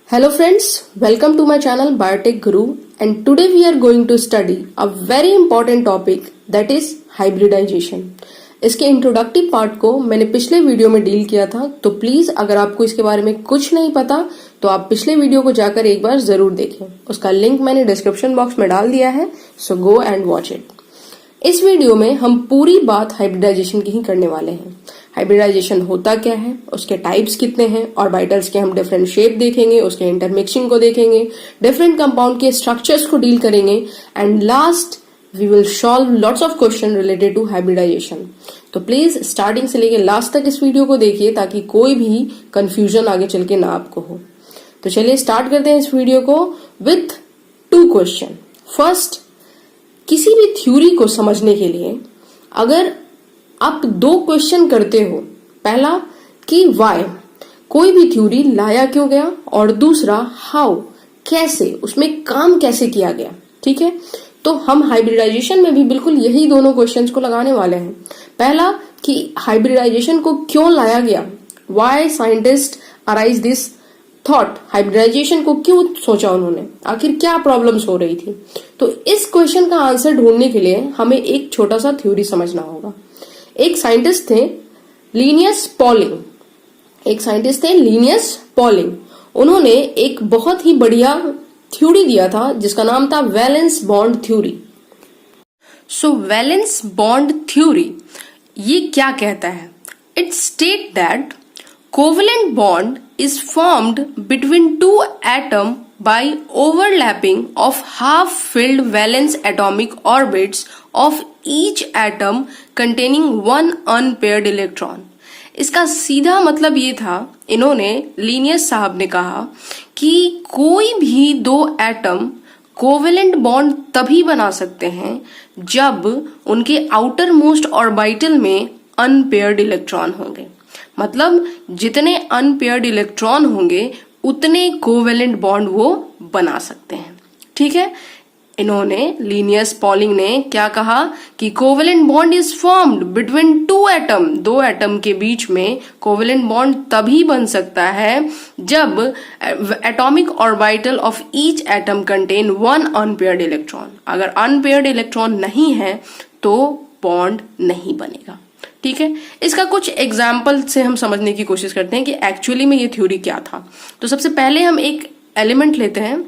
Hello friends, welcome to my channel Biotech Guru, and today we are going to study a very important topic, that is hybridization. इसके introductive part को मैंने पिछले video में deal किया था, तो please अगर आपको इसके बारे में कुछ नहीं पता तो आप पिछले वीडियो को जाकर एक बार जरूर देखें। उसका लिंक मैंने डिस्क्रिप्शन बॉक्स में डाल दिया है, सो गो एंड वॉच इट। इस वीडियो में हम पूरी बात हाइब्रिडाइजेशन की ही करने वाले हैं। हाइब्रिडाइजेशन होता क्या है, उसके टाइप्स कितने हैं, ऑर्बिटल्स के हम डिफरेंट शेप देखेंगे, उसके इंटरमिक्सिंग को देखेंगे, डिफरेंट कंपाउंड के स्ट्रक्चर्स को डील करेंगे, and last we will solve lots of question related to hybridisation. तो प्लीज स्टार्टिंग से लेके लास्ट तक इस वीडियो को देखिए ताकि कोई भी कंफ्यूजन आगे चल के ना आपको हो। तो चलिए स्टार्ट करते हैं इस वीडियो को विथ 2 क्वेश्चन। फर्स्ट, किसी भी थ्योरी को समझने के लिए अगर आप 2 क्वेश्चन करते हो, पहला कि वाई, कोई भी थ्योरी लाया क्यों गया, और दूसरा हाउ, कैसे, उसमें काम कैसे किया गया। ठीक है, तो हम हाइब्रिडाइजेशन में भी बिल्कुल यही दोनों क्वेश्चंस को लगाने वाले हैं। पहला कि हाइब्रिडाइजेशन को क्यों लाया गया, why scientist arise this thought, hybridisation को क्यों सोचा उन्होंने, आखिर क्या प्रॉब्लम्स हो रही थी। तो इस क्वेश्चन का आंसर ढूंढने के लिए हमें एक छोटा सा थ्योरी समझना होगा। एक साइंटिस्ट थे लिनियस पॉलिंग, उन्होंने एक बहुत ही बढ़िया थ्योरी दिया था जिसका नाम था वैलेंस बॉन्ड थ्योरी। सो वैलेंस बॉन्ड थ्योरी ये क्या कहता है, it state that covalent bond is formed between 2 atoms by overlapping of half-filled valence atomic orbits of each atom containing one unpaired electron। इसका सीधा मतलब ये था, इन्होंने लिनियस साहब ने कहा कि कोई भी 2 एटम कोवेलेंट बॉन्ड तभी बना सकते हैं जब उनके आउटर मोस्ट ऑर्बिटल में अनपेयर्ड इलेक्ट्रॉन होंगे। मतलब जितने अनपेयर्ड इलेक्ट्रॉन होंगे उतने कोवेलेंट बॉन्ड वो बना सकते हैं। ठीक है, इन्होंने लिनियस पॉलिंग ने क्या कहा कि covalent bond is formed between 2 atom, 2 atom के बीच में कोवेलेंट बॉन्ड तभी बन सकता है जब atomic orbital of each atom contain 1 unpaired electron. अगर अनपेयर्ड इलेक्ट्रॉन नहीं है तो बॉन्ड नहीं बनेगा। ठीक है, इसका कुछ एग्जाम्पल से हम समझने की कोशिश करते हैं कि एक्चुअली में ये थ्योरी क्या था। तो सबसे पहले हम एक एलिमेंट लेते हैं,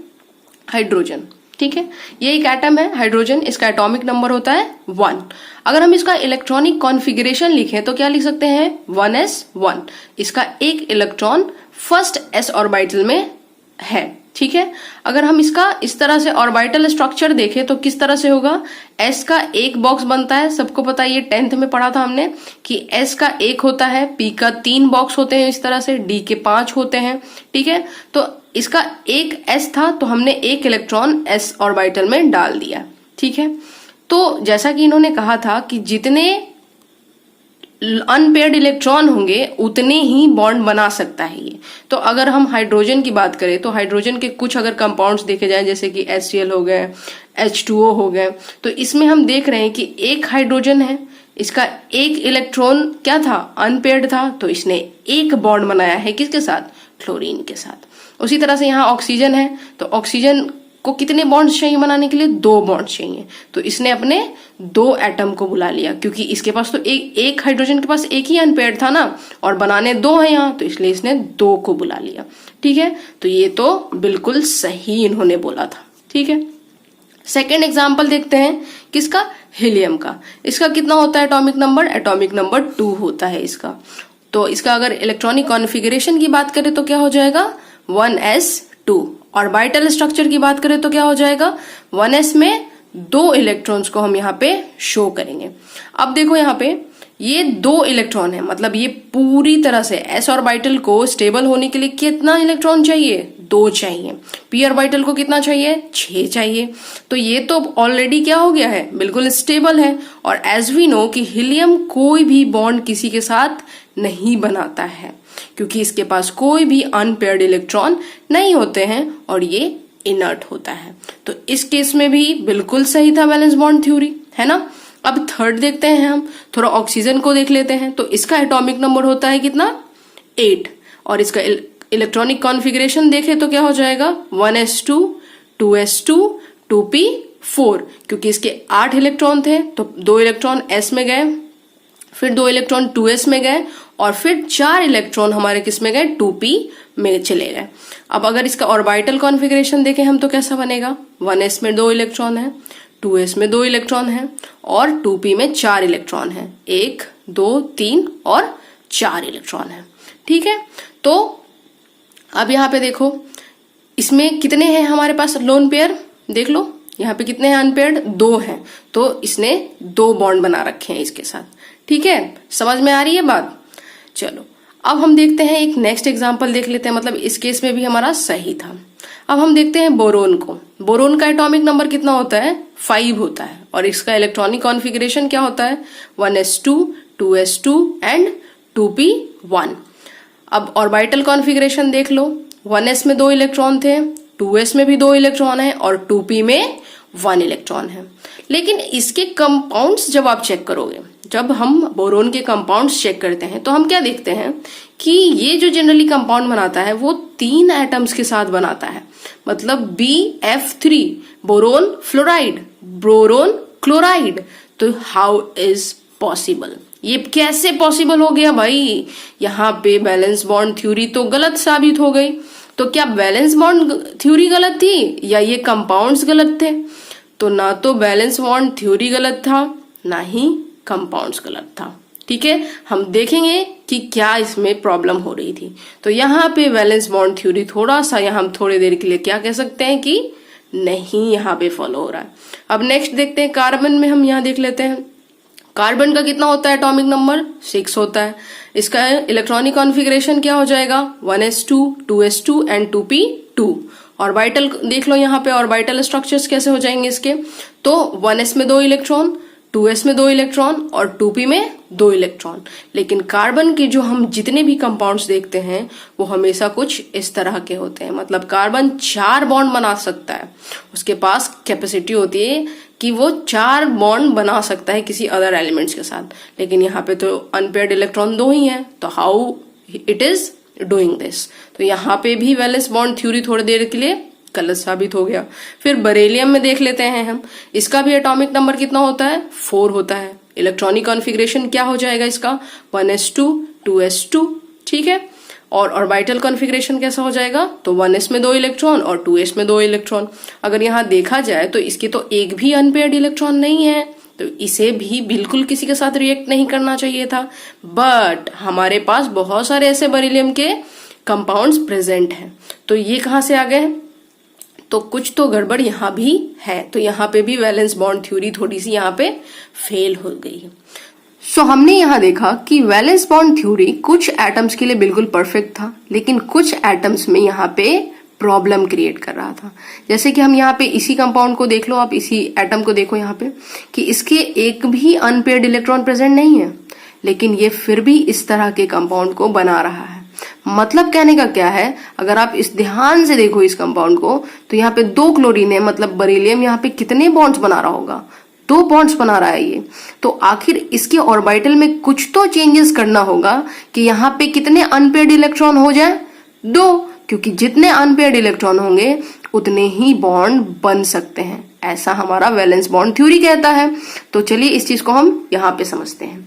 हाइड्रोजन। ठीक है, ये एक एटम है हाइड्रोजन, इसका एटॉमिक नंबर होता है 1। अगर हम इसका इलेक्ट्रॉनिक कॉन्फ़िगरेशन लिखें तो क्या लिख सकते हैं, 1s1। इसका एक इलेक्ट्रॉन फर्स्ट s ऑर्बिटल में है। ठीक है, अगर हम इसका इस तरह से ऑर्बिटल स्ट्रक्चर देखें तो किस तरह से होगा, s का एक बॉक्स बनता है, सबको पता है, ये 10th में पढ़ा था हमने कि s का 1 होता है, p का 3 बॉक्स होते हैं इस तरह से, d के 5 होते हैं। ठीक है, तो इसका एक s था तो हमने एक इलेक्ट्रॉन s ऑर्बिटल में डाल दिया। ठीक है, तो जैसा कि इन्होंने कहा था कि जितने अनपेयर्ड इलेक्ट्रॉन होंगे उतने ही बॉन्ड बना सकता है ये। तो अगर हम हाइड्रोजन की बात करें तो हाइड्रोजन के कुछ अगर कंपाउंड्स देखे जाएं जैसे कि HCl हो गए, H2O हो गए, तो इसमें हम देख रहे हैं कि एक हाइड्रोजन है, इसका एक इलेक्ट्रॉन क्या था, अनपेयर्ड था, तो इसने एक बॉन्ड बनाया है किसके साथ, क्लोरीन के साथ। उसी तरह से यहाँ ऑक्सीजन है, तो ऑक्सीजन को कितने बॉन्ड्स चाहिए बनाने के लिए, 2 बॉन्ड्स चाहिए, तो इसने अपने 2 एटम को बुला लिया, क्योंकि इसके पास तो एक हाइड्रोजन के पास एक ही अनपेयर्ड था ना, और बनाने 2 है यहाँ, तो इसलिए इसने 2 को बुला लिया। ठीक है, तो ये तो बिल्कुल सही इन्होंने बोला था। ठीक है, सेकेंड एग्जाम्पल देखते हैं किसका, हीलियम का। इसका कितना होता है एटॉमिक नंबर, एटॉमिक नंबर 2 होता है इसका। तो इसका अगर इलेक्ट्रॉनिक कॉन्फ़िगरेशन की बात करें तो क्या हो जाएगा, 1s2। ऑर्बिटल स्ट्रक्चर की बात करें तो क्या हो जाएगा, 1s में 2 इलेक्ट्रॉन्स को हम यहाँ पे शो करेंगे। अब देखो यहाँ पे ये 2 इलेक्ट्रॉन है, मतलब ये पूरी तरह से s ऑर्बिटल को स्टेबल होने के लिए कितना इलेक्ट्रॉन चाहिए, 2 चाहिए। p ऑर्बिटल को कितना चाहिए, 6 चाहिए। तो ये तो ऑलरेडी क्या हो गया है, बिल्कुल स्टेबल है। और एज वी नो कि हीलियम कोई भी बॉन्ड किसी के साथ नहीं बनाता है, क्योंकि इसके पास कोई भी अनपेयर्ड इलेक्ट्रॉन नहीं होते हैं और ये इनर्ट होता है। तो इस केस में भी बिल्कुल सही था वैलेंस बॉन्ड थ्योरी, है ना। अब थर्ड देखते हैं, हम थोड़ा ऑक्सीजन को देख लेते हैं। तो इसका एटॉमिक नंबर होता है कितना, 8, और इसका इलेक्ट्रॉनिक कॉन्फ़िगरेशन देखें तो क्या हो जाएगा 1s2 2s2 2p4, क्योंकि इसके 8 इलेक्ट्रॉन थे तो 2 इलेक्ट्रॉन s में गए, फिर 2 इलेक्ट्रॉन 2s में गए और फिर 4 इलेक्ट्रॉन हमारे किस में गए 2p में चले गए। अब अगर इसका ऑर्बिटल कॉन्फ़िगरेशन देखें हम तो कैसा बनेगा 1s में 2 इलेक्ट्रॉन है, 2s में 2 इलेक्ट्रॉन है और 2p में 4 इलेक्ट्रॉन है, 1 2 3 और 4 इलेक्ट्रॉन है। ठीक है, तो अब यहाँ पे देखो इसमें कितने हैं हमारे पास लोन पेयर, देख लो यहाँ पे कितने हैं अनपेयर्ड 2 हैं, तो इसने 2 बॉन्ड बना रखे हैं इसके साथ। ठीक है, समझ में आ रही है बात। चलो अब हम देखते हैं एक नेक्स्ट एग्जांपल देख लेते हैं, मतलब इस केस में भी हमारा सही था। अब हम देखते हैं बोरोन को। बोरोन का एटॉमिक नंबर कितना होता है 5 होता है और इसका इलेक्ट्रॉनिक कॉन्फ़िगरेशन क्या होता है 1s2 2s2 एंड 2p1। अब ऑर्बिटल कॉन्फ़िगरेशन देख लो, 1s में 2 इलेक्ट्रॉन थे, 2s में भी 2 इलेक्ट्रॉन है और 2p में 1 इलेक्ट्रॉन है। लेकिन इसके कंपाउंड्स जब आप चेक करोगे, जब हम बोरोन के कंपाउंड्स चेक करते हैं तो हम क्या देखते हैं कि ये जो जनरली कंपाउंड बनाता है वो 3 एटम्स के साथ बनाता है, मतलब BF3 boron fluoride, boron chloride. तो हाउ इज पॉसिबल, ये कैसे पॉसिबल हो गया भाई। यहाँ पे वैलेंस बॉन्ड थ्योरी तो गलत साबित हो गई। तो क्या वैलेंस बॉन्ड थ्योरी गलत थी या ये कंपाउंड्स गलत थे? तो ना तो वैलेंस बॉन्ड थ्योरी गलत था ना ही कंपाउंड्स गलत था। ठीक है, हम देखेंगे कि क्या इसमें प्रॉब्लम हो रही थी। तो यहाँ पे वैलेंस बॉन्ड थ्योरी थोड़ा सा हम थोड़ी देर के लिए क्या कह सकते हैं कि नहीं यहाँ पे फॉलो हो रहा है। अब नेक्स्ट देखते हैं कार्बन में, हम यहाँ देख लेते हैं कार्बन का कितना होता है एटॉमिक नंबर 6 होता है। इसका इलेक्ट्रॉनिक कॉन्फ़िगरेशन क्या हो जाएगा 1s2 2s2 and 2p2। Orbital देख लो यहाँ पे ऑर्बिटल स्ट्रक्चर्स कैसे हो जाएंगे इसके, तो 1s में 2 इलेक्ट्रॉन, 2s में 2 इलेक्ट्रॉन और 2p में 2 इलेक्ट्रॉन। लेकिन कार्बन के जो हम जितने भी कंपाउंड्स देखते हैं वो हमेशा कुछ इस तरह के होते हैं, मतलब कार्बन 4 बॉन्ड बना सकता है, उसके पास कैपेसिटी होती है कि वो 4 बॉन्ड बना सकता है किसी अदर एलिमेंट्स के साथ। लेकिन यहाँ पे तो अनपेयर्ड इलेक्ट्रॉन 2 ही है, तो how it is doing this. तो यहाँ पे भी वैलेंस बॉन्ड थ्योरी थोड़ी देर के लिए गलत साबित हो गया। फिर बेरिलियम में देख लेते हैं हम, इसका भी एटॉमिक नंबर कितना होता है 4 होता है। इलेक्ट्रॉनिक कॉन्फ़िगरेशन क्या हो जाएगा इसका 1s2 2s2। ठीक है, और ऑर्बिटल कॉन्फ़िगरेशन कैसा हो जाएगा, तो 1s में 2 इलेक्ट्रॉन और 2s में 2 इलेक्ट्रॉन। अगर यहाँ देखा जाए तो इसके तो एक भी अनपेयर्ड इलेक्ट्रॉन नहीं है, तो इसे भी बिल्कुल किसी के साथ रिएक्ट नहीं करना चाहिए था। बट हमारे पास बहुत सारे ऐसे बेरिलियम के कंपाउंड्स प्रेजेंट हैं, तो ये कहाँ से आ गए, तो कुछ तो गड़बड़ यहाँ भी है। तो यहाँ पे भी वैलेंस बॉन्ड थ्योरी थोड़ी सी यहाँ पे फेल हो गई है। सो हमने यहाँ देखा कि वैलेंस बॉन्ड थ्योरी कुछ एटम्स के लिए बिल्कुल परफेक्ट था, लेकिन कुछ एटम्स में यहाँ पे प्रॉब्लम क्रिएट कर रहा था। जैसे कि हम यहाँ पे इसी कंपाउंड को देख लो, आप इसी एटम को देखो यहाँ पे कि इसके एक भी अनपेयर्ड इलेक्ट्रॉन प्रेजेंट नहीं है, लेकिन ये फिर भी इस तरह के कंपाउंड को बना रहा है। मतलब कहने का क्या है, अगर आप इस ध्यान से देखो इस कंपाउंड को, तो यहाँ पे 2 क्लोरीन है, मतलब बेरिलियम यहाँ पे कितने बॉन्ड्स बना रहा होगा 2 बॉन्ड्स बना रहा है ये। तो आखिर इसके ऑर्बिटल में कुछ तो चेंजेस करना होगा कि यहाँ पे कितने अनपेयर्ड इलेक्ट्रॉन हो जाए 2, क्योंकि जितने अनपेयर्ड इलेक्ट्रॉन होंगे उतने ही बॉन्ड बन सकते हैं, ऐसा हमारा वैलेंस बॉन्ड थ्योरी कहता है। तो चलिए इस चीज को हम यहाँ पे समझते हैं।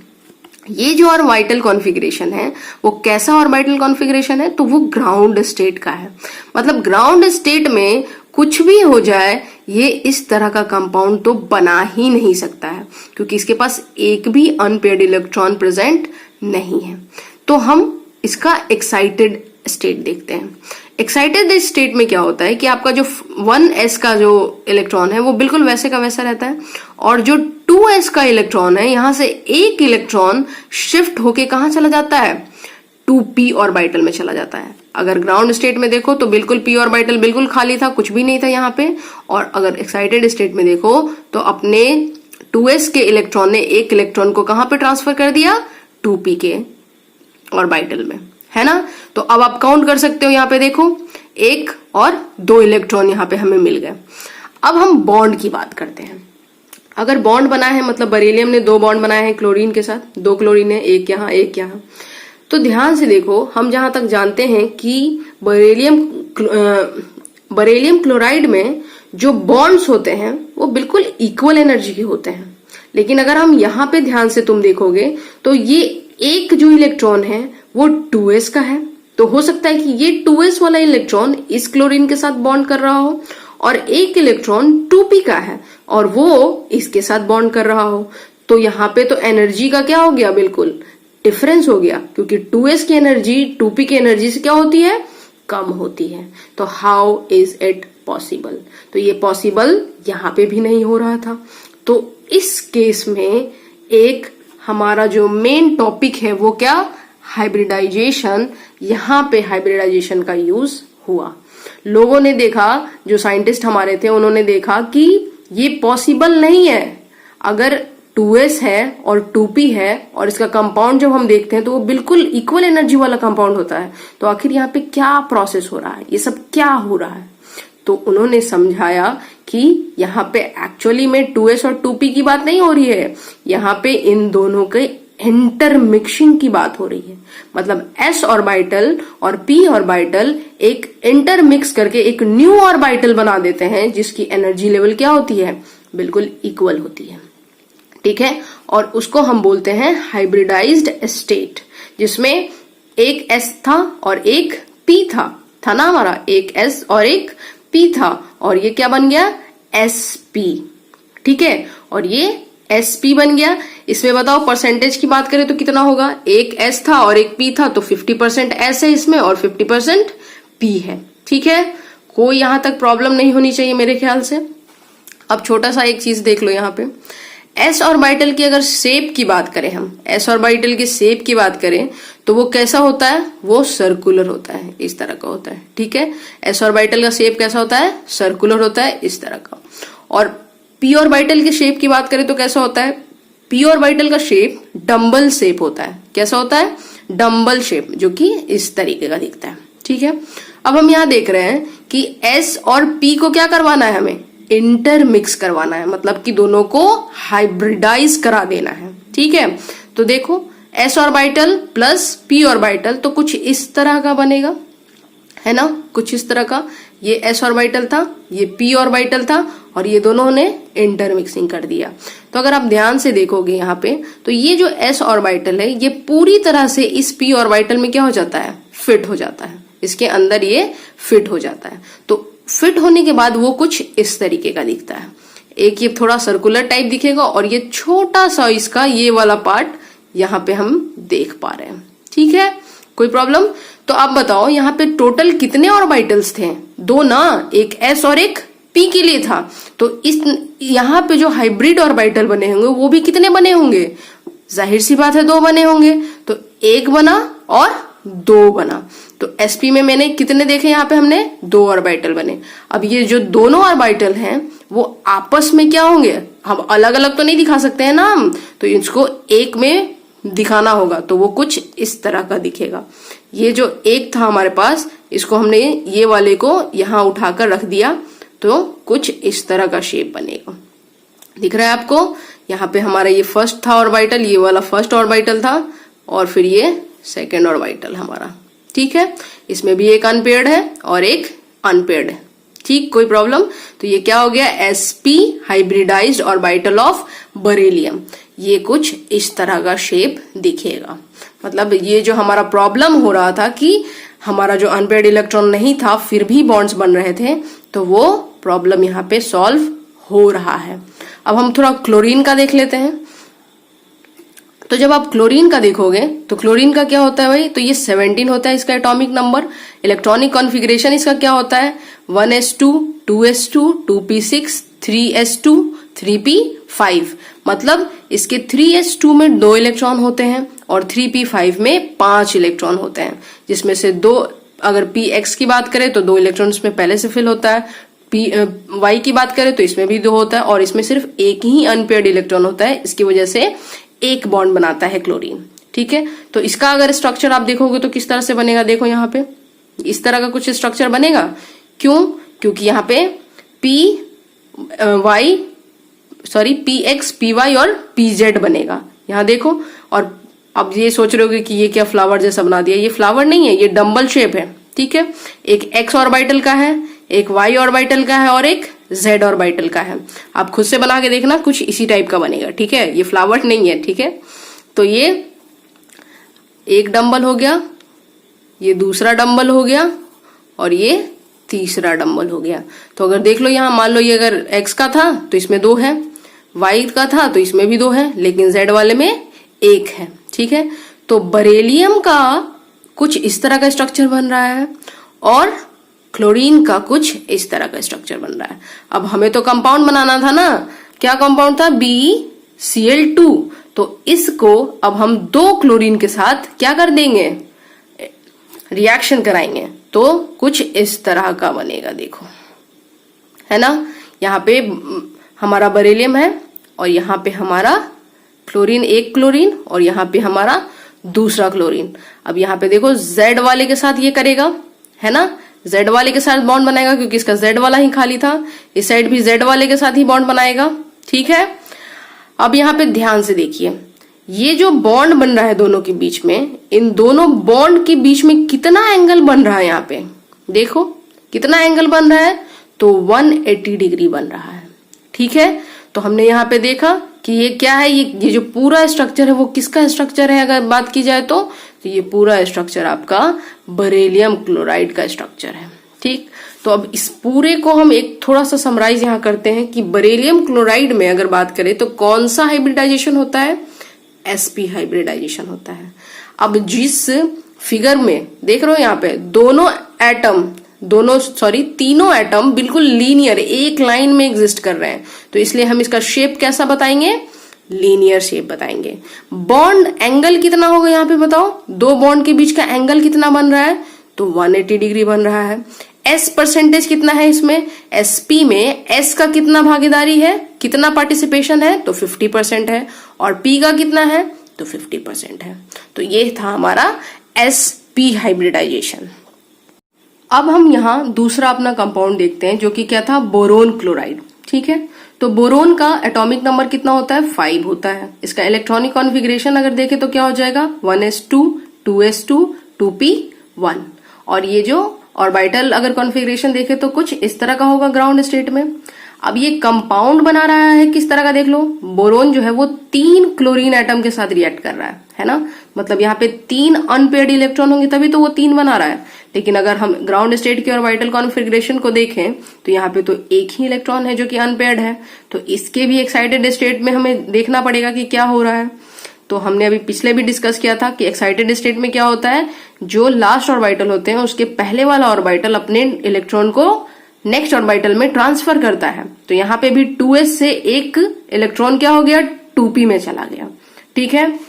ये जो ऑर्बिटल कॉन्फ़िगरेशन है वो कैसा ऑर्बिटल कॉन्फ़िगरेशन है, तो वो ग्राउंड स्टेट का है। मतलब ग्राउंड स्टेट में कुछ भी हो जाए ये इस तरह का कंपाउंड तो बना ही नहीं सकता है, क्योंकि इसके पास एक भी अनपेयर्ड इलेक्ट्रॉन प्रेजेंट नहीं है। तो हम इसका एक्साइटेड स्टेट देखते हैं। एक्साइटेड स्टेट में क्या होता है कि आपका जो 1s का जो इलेक्ट्रॉन है वो बिल्कुल वैसे का वैसा रहता है, और जो 2s का इलेक्ट्रॉन है यहां से एक इलेक्ट्रॉन शिफ्ट होके कहां चला जाता है 2p ऑर्बिटल में चला जाता है। अगर ग्राउंड स्टेट में देखो तो बिल्कुल p ऑर्बिटल बिल्कुल खाली था, कुछ भी नहीं था यहाँ पे, और अगर एक्साइटेड स्टेट में देखो तो अपने 2s के इलेक्ट्रॉन ने एक इलेक्ट्रॉन को कहां पे ट्रांसफर कर दिया 2p के ऑर्बिटल में, है ना। तो अब आप काउंट कर सकते हो, यहाँ पे देखो 1 और 2 इलेक्ट्रॉन यहाँ पे हमें मिल गए। अब हम बॉन्ड की बात करते हैं। अगर बॉन्ड बना है, मतलब बेरिलियम ने 2 बॉन्ड बनाए हैं क्लोरीन के साथ, 2 क्लोरीन है, एक यहाँ एक यहाँ, तो ध्यान से देखो, हम जहां तक जानते हैं कि बरेलियम क्लोराइड में जो बॉन्ड्स होते हैं वो बिल्कुल इक्वल एनर्जी के होते हैं। लेकिन अगर हम यहाँ पे ध्यान से तुम देखोगे तो ये एक जो इलेक्ट्रॉन है वो 2s का है। तो हो सकता है कि ये 2s वाला इलेक्ट्रॉन इस क्लोरीन के साथ बॉन्ड कर रहा हो और एक इलेक्ट्रॉन 2p का है और वो इसके साथ बॉन्ड कर रहा हो। तो यहाँ पे तो एनर्जी का क्या हो गया, बिल्कुल डिफरेंस हो गया, क्योंकि 2s की एनर्जी 2p की एनर्जी से क्या होती है, कम होती है। तो हाउ इज इट पॉसिबल? तो ये पॉसिबल यहाँ पे भी नहीं हो रहा था। तो इस केस में एक हमारा जो मेन टॉपिक है वो क्या, हाइब्रिडाइजेशन। यहाँ पे हाइब्रिडाइजेशन का यूज हुआ। लोगों ने देखा, जो साइंटिस्ट हमारे थे उन्होंने देखा कि ये पॉसिबल नहीं है। अगर 2s है और 2p है और इसका कंपाउंड जब हम देखते हैं तो वो बिल्कुल इक्वल एनर्जी वाला कंपाउंड होता है। तो आखिर यहाँ पे क्या प्रोसेस हो रहा है, ये सब क्या हो रहा है? तो उन्होंने समझाया कि यहाँ पे एक्चुअली में 2s और 2p की बात नहीं हो रही है, यहाँ पे इन दोनों के इंटरमिक्सिंग की बात हो रही है। मतलब s ऑर्बिटल और p ऑर्बिटल एक इंटरमिक्स करके एक न्यू ऑर्बिटल बना देते हैं जिसकी एनर्जी लेवल क्या होती है, बिल्कुल इक्वल होती है। ठीक है, और उसको हम बोलते हैं हाइब्रिडाइज्ड स्टेट, जिसमें एक s था और एक p था ना हमारा, एक s और एक p था और ये क्या बन गया, sp। ठीक है, और ये sp बन गया। इसमें बताओ परसेंटेज की बात करें तो कितना होगा, एक s था और एक p था तो 50% s है इसमें और 50% p है। ठीक है, कोई यहां तक प्रॉब्लम नहीं होनी चाहिए मेरे ख्याल से। अब छोटा सा एक चीज देख लो, यहाँ पे s ऑर्बिटल की अगर शेप की बात करें, हम s ऑर्बिटल की शेप की बात करें तो वो कैसा होता है, वो सर्कुलर होता है, इस तरह का होता है। ठीक है, s ऑर्बिटल का शेप कैसा होता है, सर्कुलर होता है, इस तरह का। और p ऑर्बिटल की शेप की बात करें तो कैसा होता है, p ऑर्बिटल का शेप डम्बल शेप होता है। कैसा होता है, डम्बल शेप, जो कि इस तरीके का दिखता है। ठीक है, अब हम यहाँ देख रहे हैं कि s और p को क्या करवाना है, हमें इंटरमिक्स करवाना है, मतलब कि दोनों को हाइब्रिडाइज करा देना है। ठीक है, तो देखो s orbital plus p orbital तो कुछ इस तरह का बनेगा, है ना, कुछ इस तरह का। ये s ऑर्बिटल था, ये p ऑर्बिटल था और ये दोनों ने इंटरमिक्सिंग कर दिया। तो अगर आप ध्यान से देखोगे यहाँ पे तो ये जो s ऑर्बिटल है ये पूरी तरह से इस p ऑर्बिटल में क्या हो जाता है, फिट हो जाता है, इसके अंदर ये फिट हो जाता है। तो फिट होने के बाद वो कुछ इस तरीके का दिखता है। एक ये थोड़ा सर्कुलर टाइप दिखेगा और ये छोटा सा इसका ये वाला पार्ट यहाँ पे हम देख पा रहे हैं। ठीक है, कोई प्रॉब्लम? तो आप बताओ यहाँ पे टोटल कितने ऑर्बिटल्स थे, दो ना, एक s और एक p के लिए था। तो इस यहाँ पे जो हाइब्रिड ऑर्बिटल बने होंगे वो भी कितने बने होंगे, जाहिर सी बात है दो बने होंगे। तो एक बना और दो बना। तो sp में मैंने कितने देखे, यहाँ पे हमने दो ऑर्बिटल बने। अब ये जो दोनों ऑर्बिटल हैं वो आपस में क्या होंगे, हम अलग अलग तो नहीं दिखा सकते हैं ना हम, तो इसको एक में दिखाना होगा। तो वो कुछ इस तरह का दिखेगा। ये जो एक था हमारे पास, इसको हमने ये वाले को यहाँ उठाकर रख दिया तो कुछ इस तरह का शेप बनेगा। दिख रहा है आपको, यहाँ पे हमारा ये फर्स्ट था ऑर्बिटल, ये वाला फर्स्ट ऑर्बिटल था और फिर ये सेकेंड ऑर्बिटल हमारा। ठीक है, इसमें भी एक अनपेयर्ड है और एक अनपेयर्ड है। ठीक, कोई प्रॉब्लम? तो ये क्या हो गया, sp हाइब्रिडाइज्ड ऑर्बिटल ऑफ बरेलियम। ये कुछ इस तरह का शेप दिखेगा। मतलब ये जो हमारा प्रॉब्लम हो रहा था कि हमारा जो अनपेयर्ड इलेक्ट्रॉन नहीं था फिर भी बॉन्ड्स बन रहे थे, तो वो प्रॉब्लम यहाँ पे सॉल्व हो रहा है। अब हम थोड़ा क्लोरीन का देख लेते हैं। तो जब आप क्लोरीन का देखोगे तो क्लोरीन का क्या होता है भाई, तो ये 17 होता है इसका एटॉमिक नंबर। इलेक्ट्रॉनिक कॉन्फ़िगरेशन इसका क्या होता है, 1s2 2s2 2p6 3s2 3p5। मतलब इसके 3s2 में 2 इलेक्ट्रॉन होते हैं और 3p5 में 5 इलेक्ट्रॉन होते हैं, जिसमें से 2, अगर px की बात करें तो 2 इलेक्ट्रॉन इसमें पहले से फिल होता है, y की बात करें तो इसमें भी 2 होता है और इसमें सिर्फ एक ही अनपेयर्ड इलेक्ट्रॉन होता है। इसकी वजह से एक बॉन्ड बनाता है क्लोरीन। ठीक है, तो इसका अगर स्ट्रक्चर आप देखोगे तो किस तरह से बनेगा, देखो यहाँ पे इस तरह का कुछ स्ट्रक्चर बनेगा। क्यों? क्योंकि यहाँ पे px py और pz बनेगा। यहाँ देखो, और अब ये सोच रहे होगे कि ये क्या फ्लावर जैसा बना दिया, ये फ्लावर नहीं है, ये डम्बल शेप है। ठीक है, एक x ऑर्बिटल का है, एक y ऑर्बिटल का है और एक z ऑर्बिटल का है। आप खुद से बना के देखना, कुछ इसी टाइप का बनेगा। ठीक है, ये फ्लावर नहीं है। ठीक है, तो ये एक डंबल हो गया, ये दूसरा डंबल हो गया और ये तीसरा डंबल हो गया। तो अगर देख लो यहां, मान लो ये अगर x का था तो इसमें 2 है, y का था तो इसमें भी 2 है, लेकिन z वाले में 1 है। ठीक है, तो बरेलियम का कुछ इस तरह का स्ट्रक्चर बन रहा है और क्लोरीन का कुछ इस तरह का स्ट्रक्चर बन रहा है। अब हमें तो कंपाउंड बनाना था ना, क्या कंपाउंड था? BeCl2। तो इसको अब हम 2 क्लोरीन के साथ क्या कर देंगे? रिएक्शन कराएंगे, तो कुछ इस तरह का बनेगा। देखो, है ना, यहाँ पे हमारा बरेलियम है और यहाँ पे हमारा क्लोरीन, एक क्लोरीन, और यहाँ पे हमारा दूसरा क्लोरीन। अब यहाँ पे देखो Z वाले के साथ ये करेगा, है ना, Z वाले के साथ बॉन्ड बनाएगा क्योंकि इसका Z वाला ही खाली था। इस साइड भी Z वाले के साथ ही बॉन्ड बनाएगा। ठीक है, अब यहाँ पे ध्यान से देखिए, ये जो बॉन्ड बन रहा है दोनों के बीच में, इन दोनों बॉन्ड के बीच में कितना एंगल बन रहा है? यहाँ पे देखो कितना एंगल बन रहा है, तो 180 डिग्री बन रहा है। ठीक है, तो हमने यहाँ पे देखा कि ये क्या है, ये जो पूरा स्ट्रक्चर है वो किसका स्ट्रक्चर है? अगर बात की जाए तो ये पूरा स्ट्रक्चर आपका बरेलियम क्लोराइड का स्ट्रक्चर है। ठीक, तो अब इस पूरे को हम एक थोड़ा सा समराइज यहाँ करते हैं कि बरेलियम क्लोराइड में अगर बात करें तो कौन सा हाइब्रिडाइजेशन होता है? sp हाइब्रिडाइजेशन होता है। अब जिस फिगर में देख रहे हो यहाँ पे तीनों एटम बिल्कुल लीनियर एक लाइन में एग्जिस्ट कर रहे हैं, तो इसलिए हम इसका शेप कैसा बताएंगे? लीनियर शेप बताएंगे। बॉन्ड एंगल कितना होगा यहाँ पे बताओ? 2 बॉन्ड के बीच का एंगल कितना बन रहा है? तो 180 डिग्री बन रहा है। S परसेंटेज कितना है इसमें? sp में S का कितना भागीदारी है, कितना पार्टिसिपेशन है? तो 50% है। और P का कितना है? तो 50% है। तो ये था हमारा sp हाइब्रिडाइजेशन। अब हम यहाँ दूसरा अपना कंपाउंड देखते हैं जो कि क्या था? Boron chloride. ठीक है, तो बोरोन का एटॉमिक नंबर कितना होता है? 5 होता है। इसका इलेक्ट्रॉनिक कॉन्फ़िगरेशन अगर देखें तो क्या हो जाएगा? 1s2 2s2 2p1। और ये जो ऑर्बिटल अगर कॉन्फ़िगरेशन देखें तो कुछ इस तरह का होगा ग्राउंड स्टेट में। अब ये कंपाउंड बना रहा है किस तरह का? देख लो, बोरोन जो है वो 3 क्लोरीन एटम के साथ रिएक्ट कर रहा है ना, मतलब यहाँ पे 3 अनपेयर्ड इलेक्ट्रॉन होंगे तभी तो वो 3 बना रहा है। लेकिन अगर हम ग्राउंड स्टेट की ऑर्बिटल कॉन्फ़िगरेशन को देखें तो यहाँ पे तो एक ही इलेक्ट्रॉन है जो कि अनपेयर्ड है, तो इसके भी एक्साइटेड स्टेट में हमें देखना पड़ेगा कि क्या हो रहा है। तो हमने अभी पिछले भी डिस्कस किया था कि एक्साइटेड स्टेट में क्या होता है, जो लास्ट ऑर्बिटल होते हैं उसके पहले वाला ऑर्बिटल अपने इलेक्ट्रॉन को नेक्स्ट ऑर्बिटल में ट्रांसफर करता है। तो यहाँ पे भी 2s से एक इलेक्ट्रॉन क्या हो गया? 2p में चला गया। ठीक है,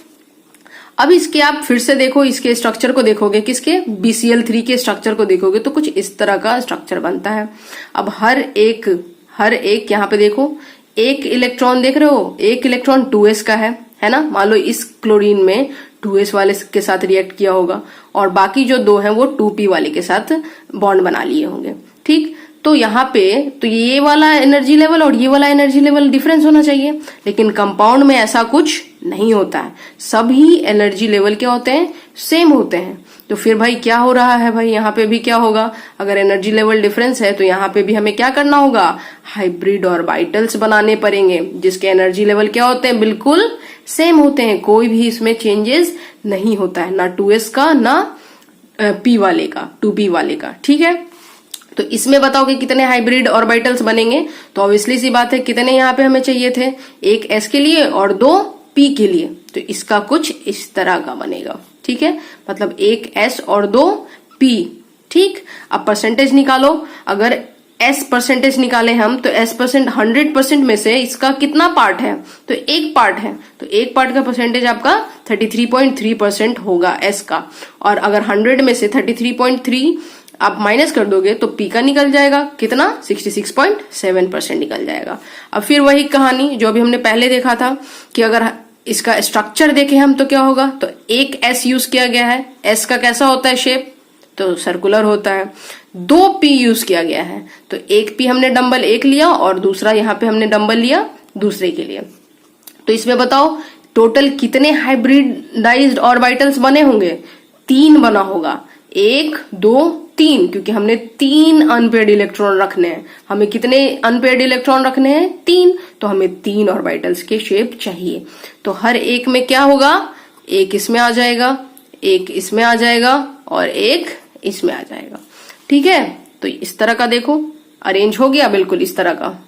अब इसके आप फिर से देखो, इसके स्ट्रक्चर को देखोगे, किसके? BCl3 के स्ट्रक्चर को देखोगे तो कुछ इस तरह का स्ट्रक्चर बनता है। अब हर एक यहाँ पे देखो, एक इलेक्ट्रॉन देख रहे हो, एक इलेक्ट्रॉन 2s का है ना, मान लो इस क्लोरीन में 2s वाले के साथ रिएक्ट किया होगा और बाकी जो 2 हैं वो 2p वाले के साथ बॉन्ड बना लिए होंगे। ठीक, तो यहाँ पे तो ये वाला एनर्जी लेवल और ये वाला एनर्जी लेवल डिफरेंस होना चाहिए, लेकिन कंपाउंड में ऐसा कुछ नहीं होता है, सभी एनर्जी लेवल क्या होते हैं? सेम होते हैं। तो फिर भाई क्या हो रहा है? भाई यहाँ पे भी क्या होगा? अगर एनर्जी लेवल डिफरेंस है तो यहाँ पे भी हमें क्या करना होगा? हाइब्रिड ऑर्बिटल्स बनाने पड़ेंगे जिसके एनर्जी लेवल क्या होते हैं? बिल्कुल सेम होते हैं, कोई भी इसमें चेंजेस नहीं होता है, ना 2s का ना p वाले का, 2p वाले का। ठीक है, तो इसमें बताओ कि कितने हाइब्रिड ऑर्बिटल्स बनेंगे? तो ऑब्वियसली सी बात है, कितने यहाँ पे हमें चाहिए थे? एक s के लिए और 2 p के लिए, तो इसका कुछ इस तरह का बनेगा। ठीक है, मतलब एक s और 2 p। ठीक, अब परसेंटेज निकालो, अगर s परसेंटेज निकाले हम तो s परसेंट 100% में से इसका कितना पार्ट है? तो एक पार्ट है, तो एक पार्ट का परसेंटेज आपका 33.3% होगा s का। और अगर 100 में से 33.3 आप माइनस कर दोगे तो p का निकल जाएगा कितना? 66.7% निकल जाएगा। अब फिर वही कहानी जो अभी हमने पहले देखा था कि अगर इसका स्ट्रक्चर देखें हम तो क्या होगा? तो एक s यूज किया गया है, s का कैसा होता है शेप? तो सर्कुलर होता है। 2 p यूज किया गया है, तो एक p हमने डंबल एक लिया और दूसरा यहाँ पे हमने डंबल लिया दूसरे के लिए। तो इसमें बताओ टोटल कितने हाइब्रिडाइज्ड ऑर्बिटल्स बने होंगे? 3 बना होगा, 1 2 तीन, क्योंकि हमने 3 अनपेयर्ड इलेक्ट्रॉन रखने हैं। हमें कितने अनपेयर्ड इलेक्ट्रॉन रखने हैं? 3। तो हमें 3 ऑर्बिटल्स के शेप चाहिए। तो हर एक में क्या होगा? एक इसमें आ जाएगा, एक इसमें आ जाएगा और एक इसमें आ जाएगा। ठीक है, तो इस तरह का देखो अरेंज हो गया, बिल्कुल इस तरह का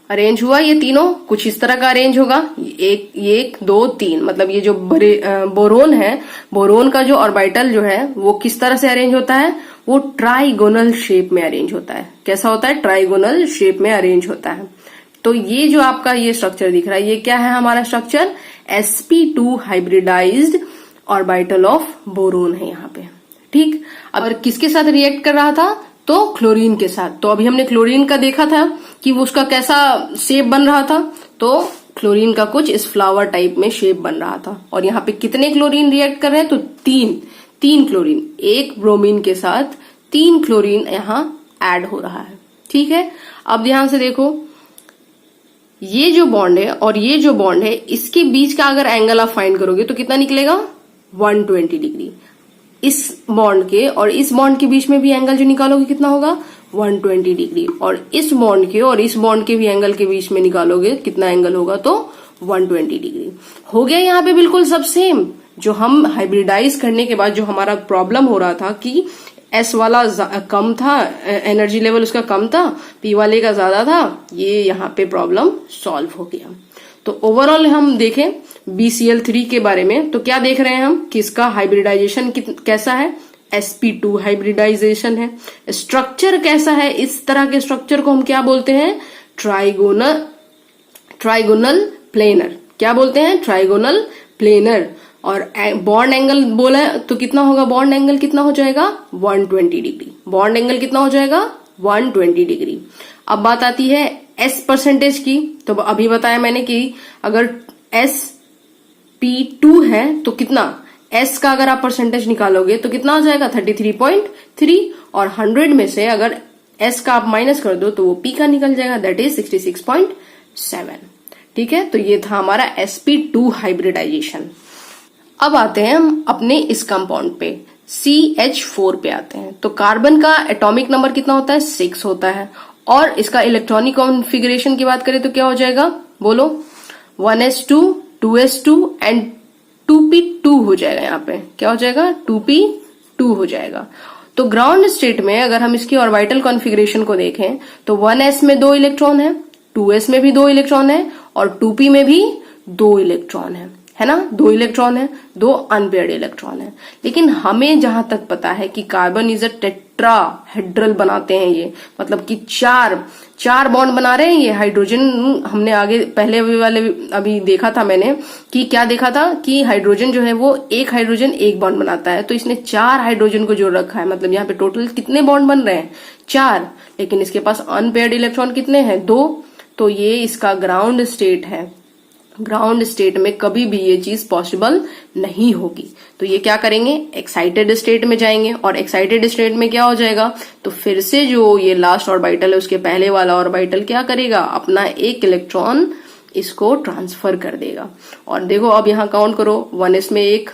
अरेंज हुआ। ये तीनों कुछ इस तरह का अरेंज होगा, एक 2 3। मतलब ये जो बोरोन है, बोरोन का जो ऑर्बिटल जो है वो किस तरह से अरेंज होता है? वो ट्राइगोनल शेप में अरेंज होता है। कैसा होता है? ट्राइगोनल शेप में अरेंज होता है। तो ये जो आपका ये स्ट्रक्चर दिख रहा है, ये क्या है हमारा structure? sp2 hybridised orbital of boron है यहाँ पे। ठीक, और किसके साथ रिएक्ट कर रहा था? तो क्लोरीन के साथ। तो अभी हमने क्लोरीन का देखा था कि वो उसका कैसा शेप बन रहा था। तो क्लोरीन का कुछ इस फ्लावर टाइप में शेप बन रहा था। और यहाँ पे कितने क्लोरीन रिएक्ट कर रहे हैं? तो 3 क्लोरीन, एक ब्रोमीन के साथ 3 क्लोरीन यहाँ ऐड हो रहा है। ठीक है, अब ध्यान से देखो, ये जो बॉन्ड है और ये जो बॉन्ड है, इसके बीच का अगर एंगल आप फाइंड करोगे तो कितना निकलेगा? 120 डिग्री। इस बॉन्ड के और इस बॉन्ड के बीच में भी एंगल जो निकालोगे कितना होगा? 120 डिग्री। और इस बॉन्ड के और इस बॉन्ड के भी एंगल के बीच में निकालोगे कितना एंगल होगा? तो 120 डिग्री। हो गया यहाँ पे बिल्कुल सब सेम। जो हम हाइब्रिडाइज करने के बाद जो हमारा प्रॉब्लम हो रहा था कि एस वाला कम था, एनर्जी लेवल उसका कम था, पी वाले का ज्यादा था, ये यहाँ पे प्रॉब्लम सॉल्व हो गया। तो ओवरऑल हम देखें BCl3 के बारे में, तो क्या देख रहे हैं हम कि इसका हाइब्रिडाइजेशन कैसा है? sp2 हाइब्रिडाइजेशन है। स्ट्रक्चर कैसा है? इस तरह के स्ट्रक्चर को हम क्या बोलते हैं? Trigonal planar. क्या बोलते हैं? Trigonal planar. और बॉन्ड एंगल बोला तो कितना होगा? बॉन्ड एंगल कितना हो जाएगा? 120 डिग्री। बॉन्ड एंगल कितना हो जाएगा? 120 डिग्री। अब बात आती है S परसेंटेज की। तो अभी बताया मैंने कि अगर sp2 है तो कितना, S का अगर आप परसेंटेज निकालोगे तो कितना हो जाएगा? 33.3। और 100 में से अगर S का आप माइनस कर दो तो वो P का निकल जाएगा, दैट इज 66.7। ठीक है, तो ये था हमारा sp2 हाइब्रिडाइजेशन। अब आते हैं हम अपने इस कंपाउंड पे, CH4 पे आते हैं। तो कार्बन का एटॉमिक नंबर कितना होता है? 6 होता है। और इसका इलेक्ट्रॉनिक कॉन्फ़िगरेशन की बात करें तो क्या हो जाएगा? बोलो, 1s2, 2s2 एंड 2p2 हो जाएगा। यहाँ पे क्या हो जाएगा? 2p2 हो जाएगा। तो ग्राउंड स्टेट में अगर हम इसकी ऑर्बिटल कॉन्फ़िगरेशन को देखें तो 1s में 2 इलेक्ट्रॉन है, 2s में भी 2 इलेक्ट्रॉन है और 2p में भी 2 इलेक्ट्रॉन है ना? 2 इलेक्ट्रॉन है, 2 अनपेयर्ड इलेक्ट्रॉन है। लेकिन हमें जहां तक पता है कि कार्बन इज अ टेट्राहेड्रल बनाते हैं ये, मतलब कि चार बॉन्ड बना रहे हैं ये। हाइड्रोजन हमने आगे पहले वाले अभी देखा था मैंने कि क्या देखा था कि हाइड्रोजन जो है वो एक हाइड्रोजन एक बॉन्ड बनाता है। तो इसने 4 हाइड्रोजन को जोड़ रखा है। मतलब यहाँ पे टोटल कितने बॉन्ड बन रहे हैं? 4। लेकिन इसके पास अनपेयर्ड इलेक्ट्रॉन कितने हैं? 2। तो ये इसका ग्राउंड स्टेट है। ग्राउंड स्टेट में कभी भी ये चीज पॉसिबल नहीं होगी। तो ये क्या करेंगे? एक्साइटेड स्टेट में जाएंगे। और एक्साइटेड स्टेट में क्या हो जाएगा? तो फिर से जो ये लास्ट ऑर्बिटल है उसके पहले वाला ऑर्बिटल क्या करेगा? अपना एक इलेक्ट्रॉन इसको ट्रांसफर कर देगा। और देखो अब यहाँ काउंट करो, 1s में 1,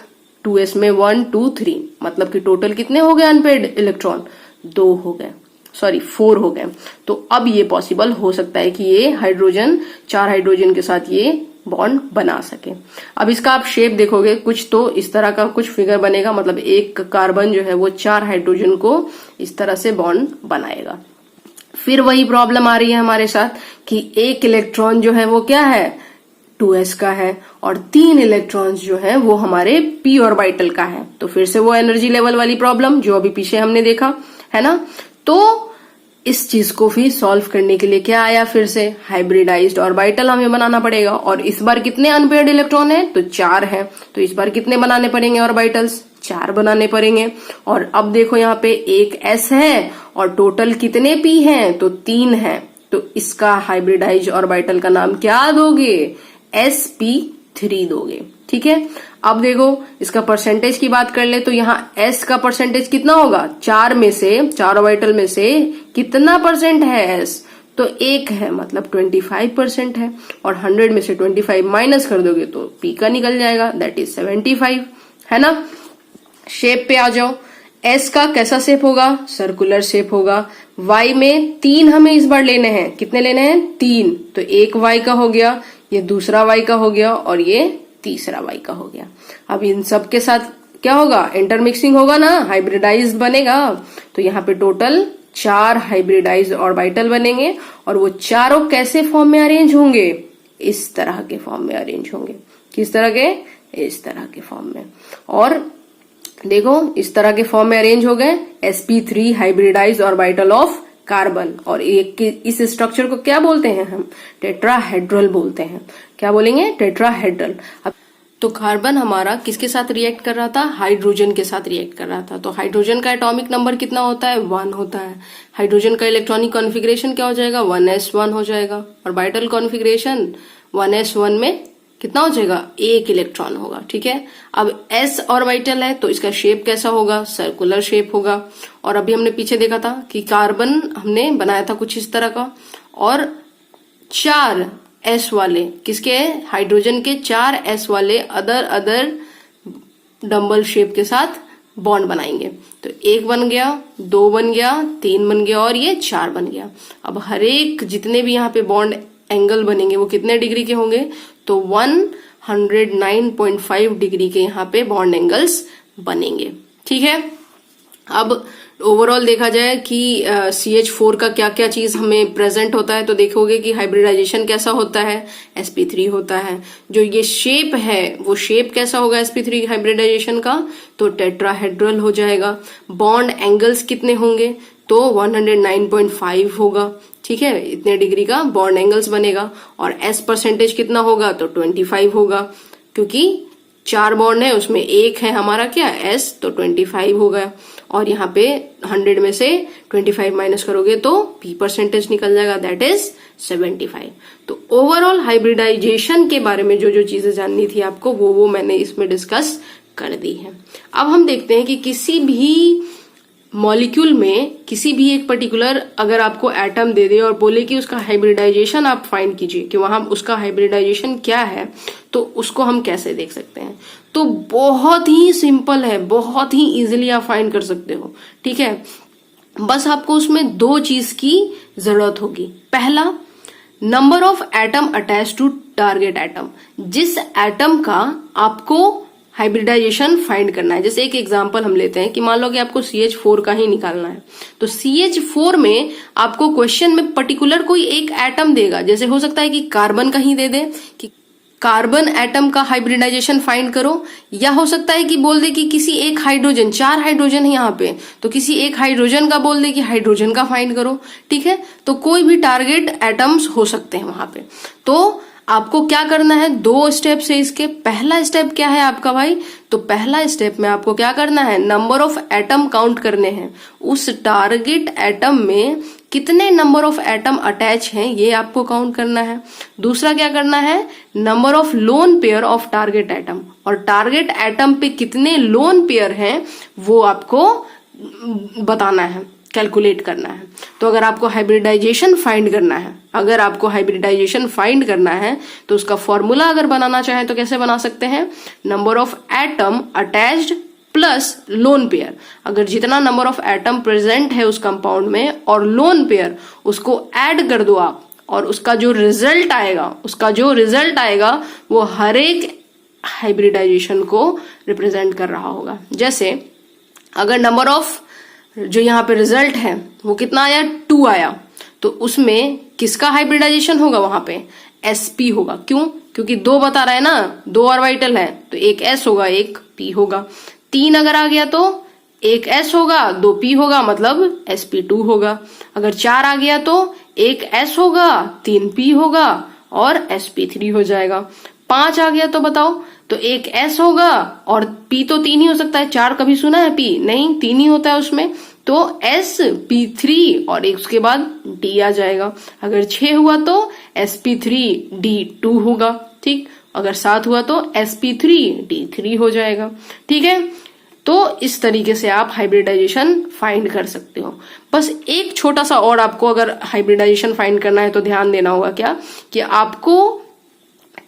2s में 1, 2, 3, मतलब कि टोटल कितने हो गए अनपेयर्ड इलेक्ट्रॉन? 2 हो गए, सॉरी 4 हो गए। तो अब ये पॉसिबल हो सकता है कि ये हाइड्रोजन 4 हाइड्रोजन के साथ ये बॉन्ड बना सके। अब इसका आप शेप देखोगे कुछ तो इस तरह का कुछ फिगर बनेगा। मतलब एक कार्बन जो है वो 4 हाइड्रोजन को इस तरह से बॉन्ड बनाएगा। फिर वही प्रॉब्लम आ रही है हमारे साथ कि एक इलेक्ट्रॉन जो है वो क्या है? 2s का है और 3 इलेक्ट्रॉन्स जो है वो हमारे p ऑर्बिटल का है। तो फिर से वो एनर्जी लेवल वाली प्रॉब्लम जो अभी पीछे हमने देखा है ना। तो इस चीज को भी सॉल्व करने के लिए क्या आया? फिर से हाइब्रिडाइज्ड ऑर्बिटल हमें बनाना पड़ेगा। और इस बार कितने अनपेयर्ड इलेक्ट्रॉन है? तो 4 है। तो इस बार कितने बनाने पड़ेंगे ऑर्बिटल्स? 4 बनाने पड़ेंगे। और अब देखो यहाँ पे एक s है और टोटल कितने p हैं? तो 3 है। तो इसका हाइब्रिडाइज्ड ऑर्बिटल का नाम क्या दोगे? sp3 दोगे। ठीक है, अब देखो इसका परसेंटेज की बात कर ले तो यहाँ s का परसेंटेज कितना होगा? 4 में से 4 ऑर्बिटल में से कितना परसेंट है s? तो 1 है, मतलब 25% है। और 100 में से 25 माइनस कर दोगे तो p का निकल जाएगा, दैट इज 75, है ना। शेप पे आ जाओ, एस का कैसा शेप होगा, सर्कुलर शेप होगा। वाई में 3 हमें इस बार लेने हैं, कितने लेने हैं, 3। तो एक वाई का हो गया, ये दूसरा वाई का हो गया और ये तीसरा वाई का हो गया। अब इन सब के साथ क्या होगा, इंटरमिक्सिंग होगा ना, हाइब्रिडाइज बनेगा। तो यहाँ पे टोटल 4 हाइब्रिडाइज ऑर्बिटल बनेंगे और वो चारों कैसे फॉर्म में अरेंज होंगे, इस तरह के फॉर्म में अरेंज होंगे। किस तरह के, इस तरह के फॉर्म में। और देखो इस तरह के फॉर्म में अरेंज हो गए sp3 hybridise orbital of carbon. और एक इस स्ट्रक्चर को क्या बोलते हैं हम, टेट्राहेड्रल बोलते हैं। क्या बोलेंगे, टेट्राहेड्रल। अब तो कार्बन हमारा किसके साथ रिएक्ट कर रहा था, हाइड्रोजन के साथ रिएक्ट कर रहा था। तो हाइड्रोजन का एटॉमिक नंबर कितना होता है, 1 होता है। हाइड्रोजन का इलेक्ट्रॉनिक कॉन्फ़िगरेशन क्या हो जाएगा, 1s1 हो जाएगा। ऑर्बिटल कॉन्फ़िगरेशन 1s1 में कितना हो जाएगा, 1 इलेक्ट्रॉन होगा। ठीक है, अब s ऑर्बिटल है तो इसका शेप कैसा होगा, सर्कुलर शेप होगा। और अभी हमने पीछे देखा था कि कार्बन हमने बनाया था कुछ इस तरह का, और 4 s वाले किसके, हाइड्रोजन के 4 s वाले अदर डम्बल शेप के साथ बॉन्ड बनाएंगे। तो 1 बन गया, 2 बन गया, 3 बन गया और ये 4 बन गया। अब हर एक जितने भी यहाँ पे बॉन्ड एंगल बनेंगे वो कितने डिग्री के होंगे, तो 109.5 डिग्री के यहाँ पे बॉन्ड एंगल्स बनेंगे। ठीक है, अब ओवरऑल देखा जाए कि CH4 का क्या क्या चीज हमें प्रेजेंट होता है, तो देखोगे कि हाइब्रिडाइजेशन कैसा होता है, sp3 होता है। जो ये शेप है वो शेप कैसा होगा sp3 हाइब्रिडाइजेशन का, तो टेट्राहेड्रल हो जाएगा। बॉन्ड एंगल्स कितने होंगे, तो 109.5 होगा। ठीक है, इतने डिग्री का बॉन्ड एंगल्स बनेगा। और s परसेंटेज कितना होगा, तो 25 होगा, क्योंकि 4 बॉन्ड है उसमें एक है हमारा क्या, s, तो 25 होगा। और यहाँ पे 100 में से 25 माइनस करोगे तो p परसेंटेज निकल जाएगा, दैट इज 75। तो ओवरऑल हाइब्रिडाइजेशन के बारे में जो जो चीजें जाननी थी आपको वो मैंने इसमें डिस्कस कर दी है। अब हम देखते हैं कि किसी भी मॉलिक्यूल में किसी भी एक पर्टिकुलर अगर आपको एटम दे दे और बोले कि उसका हाइब्रिडाइजेशन आप फाइंड कीजिए कि वहां उसका हाइब्रिडाइजेशन क्या है, तो उसको हम कैसे देख सकते हैं। तो बहुत ही सिंपल है, बहुत ही इजीली आप फाइंड कर सकते हो। ठीक है, बस आपको उसमें 2 चीज की जरूरत होगी। पहला, number of atom attach to target atom. जिस एटम का आपको हाइब्रिडाइजेशन फाइंड करना है, जैसे एक एग्जांपल हम लेते हैं कि मान लो कि आपको CH4 का ही निकालना है, तो CH4 में आपको क्वेश्चन में पर्टिकुलर कोई एक एटम देगा। जैसे हो सकता है कि कार्बन का ही दे दे कि कार्बन एटम का हाइब्रिडाइजेशन फाइंड करो, या हो सकता है कि बोल दे कि किसी एक हाइड्रोजन, 4 हाइड्रोजन है यहाँ पे, तो किसी एक हाइड्रोजन का बोल दे कि हाइड्रोजन का फाइंड करो। ठीक है, तो कोई भी टारगेट एटम्स हो सकते हैं वहां पे। तो आपको क्या करना है, 2 स्टेप है इसके। पहला स्टेप क्या है आपका भाई, तो पहला स्टेप में आपको क्या करना है, नंबर ऑफ एटम काउंट करने हैं। उस टारगेट एटम में कितने नंबर ऑफ एटम अटैच हैं ये आपको काउंट करना है। दूसरा क्या करना है, number of lone pair of target atom, और टारगेट एटम पे कितने लोन पेयर हैं वो आपको बताना है, कैलकुलेट करना है। तो अगर आपको हाइब्रिडाइजेशन फाइंड करना है, तो उसका फॉर्मूला अगर बनाना चाहें तो कैसे बना सकते हैं, number of atom attached plus lone pair. अगर जितना नंबर ऑफ एटम प्रेजेंट है उस कंपाउंड में और लोन पेयर, उसको ऐड कर दो आप, और उसका जो रिजल्ट आएगा वो हर एक हाइब्रिडाइजेशन को रिप्रेजेंट कर रहा होगा। जैसे अगर नंबर ऑफ जो यहाँ पे रिजल्ट है वो कितना आया, 2 आया, तो उसमें किसका हाइब्रिडाइजेशन होगा, वहां पे sp होगा। क्यों, क्योंकि 2 बता रहा है ना, 2 ऑर्बिटल है, तो एक s होगा, एक p होगा। 3 अगर आ गया तो एक s होगा, 2 p होगा, मतलब sp2 होगा। अगर 4 आ गया तो एक s होगा, 3 p होगा और sp3 हो जाएगा। 5 आ गया तो बताओ, तो एक s होगा और p तो 3 ही हो सकता है। 4 कभी सुना है p, नहीं, 3 ही होता है उसमें, तो sp3 और एक उसके बाद d आ जाएगा। अगर 6 हुआ तो sp3d2 होगा। ठीक, अगर 7 हुआ तो sp3d3 हो जाएगा। ठीक है, तो इस तरीके से आप हाइब्रिडाइजेशन फाइंड कर सकते हो। बस एक छोटा सा और आपको अगर हाइब्रिडाइजेशन फाइंड करना है तो ध्यान देना होगा क्या, कि आपको